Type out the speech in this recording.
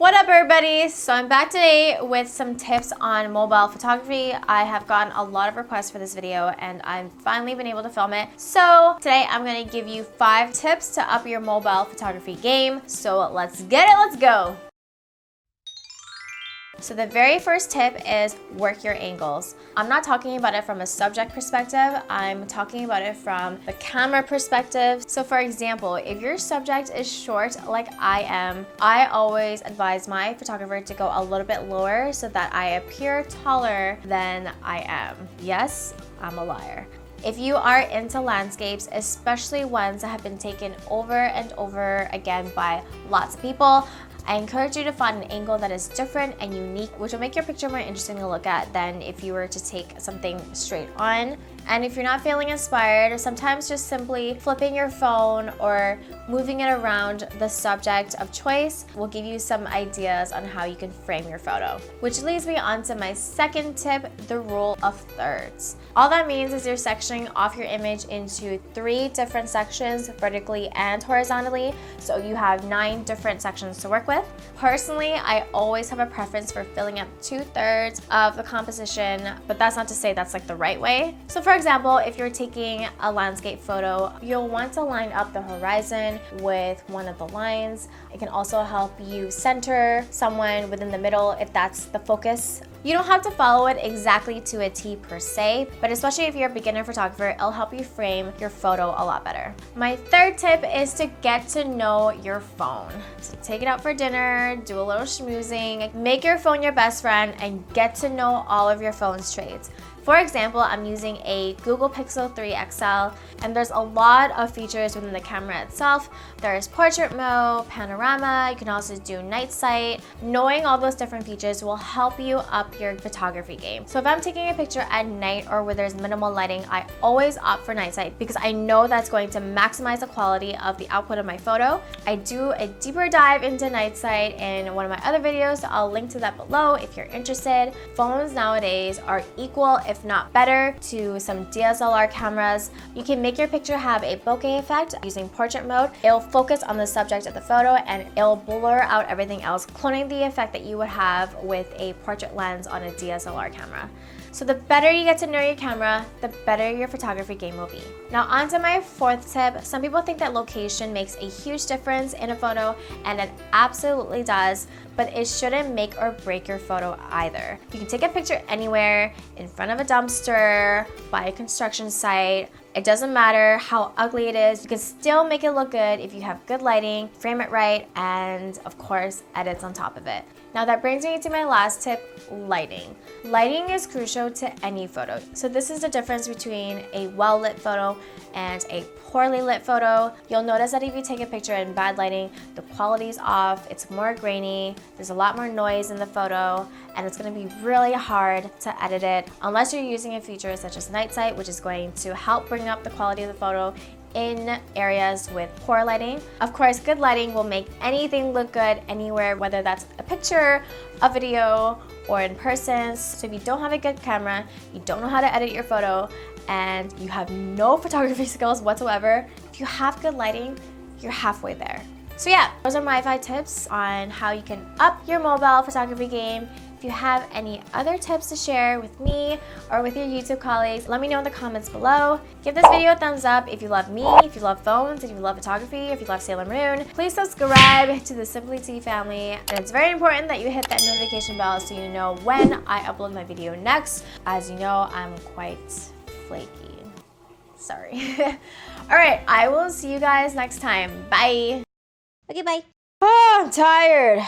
What up everybody? So I'm back today with some tips on mobile photography. I have gotten a lot of requests for this video and I've finally been able to film it. So today I'm going to give you 5 tips to up your mobile photography game. So let's get it, let's go! So the very first tip is work your angles. I'm not talking about it from a subject perspective, I'm talking about it from the camera perspective. So for example, if your subject is short like I am, I always advise my photographer to go a little bit lower so that I appear taller than I am. Yes, I'm a liar. If you are into landscapes, especially ones that have been taken over and over again by lots of people, I encourage you to find an angle that is different and unique, which will make your picture more interesting to look at than if you were to take something straight on. And if you're not feeling inspired, sometimes just simply flipping your phone or moving it around the subject of choice will give you some ideas on how you can frame your photo. Which leads me on to my second tip, the rule of thirds. All that means is you're sectioning off your image into 3 different sections, vertically and horizontally, so you have 9 different sections to work with. Personally, I always have a preference for filling up 2/3 of the composition, but that's not to say that's like the right way. So for example, if you're taking a landscape photo, you'll want to line up the horizon with one of the lines. It can also help you center someone within the middle if that's the focus. You don't have to follow it exactly to a T per se, but especially if you're a beginner photographer, it'll help you frame your photo a lot better. My third tip is to get to know your phone. So take it out for dinner, do a little schmoozing, make your phone your best friend, and get to know all of your phone's traits. For example, I'm using a Google Pixel 3 XL, and there's a lot of features within the camera itself. There's portrait mode, panorama, you can also do night sight. Knowing all those different features will help you up your photography game. So if I'm taking a picture at night or where there's minimal lighting, I always opt for night sight because I know that's going to maximize the quality of the output of my photo. I do a deeper dive into night sight in one of my other videos, so I'll link to that below if you're interested. Phones nowadays are equal, if not better, to some DSLR cameras. You can make your picture have a bokeh effect using portrait mode. It'll focus on the subject of the photo and it'll blur out everything else, cloning the effect that you would have with a portrait lens on a DSLR camera. So the better you get to know your camera, the better your photography game will be. Now on to my 4th tip. Some people think that location makes a huge difference in a photo, and it absolutely does, but it shouldn't make or break your photo either. You can take a picture anywhere, in front of a dumpster, by a construction site. It doesn't matter how ugly it is, you can still make it look good if you have good lighting, frame it right, and of course, edits on top of it. Now that brings me to my last tip, lighting. Lighting is crucial to any photo. So this is the difference between a well-lit photo and a poorly lit photo. You'll notice that if you take a picture in bad lighting, the quality's off, it's more grainy, there's a lot more noise in the photo, and it's gonna be really hard to edit it unless you're using a feature such as night sight, which is going to help bring up the quality of the photo in areas with poor lighting. Of course, good lighting will make anything look good anywhere, whether that's a picture, a video, or in person. So if you don't have a good camera, you don't know how to edit your photo, and you have no photography skills whatsoever, if you have good lighting, you're halfway there. So yeah, those are my 5 tips on how you can up your mobile photography game. If you have any other tips to share with me or with your YouTube colleagues, let me know in the comments below. Give this video a thumbs up if you love me, if you love phones, if you love photography, if you love Sailor Moon. Please subscribe to the Simply Tea family. And it's very important that you hit that notification bell so you know when I upload my video next. As you know, I'm quite flaky. Sorry. All right, I will see you guys next time. Bye. Okay, bye. Oh, I'm tired.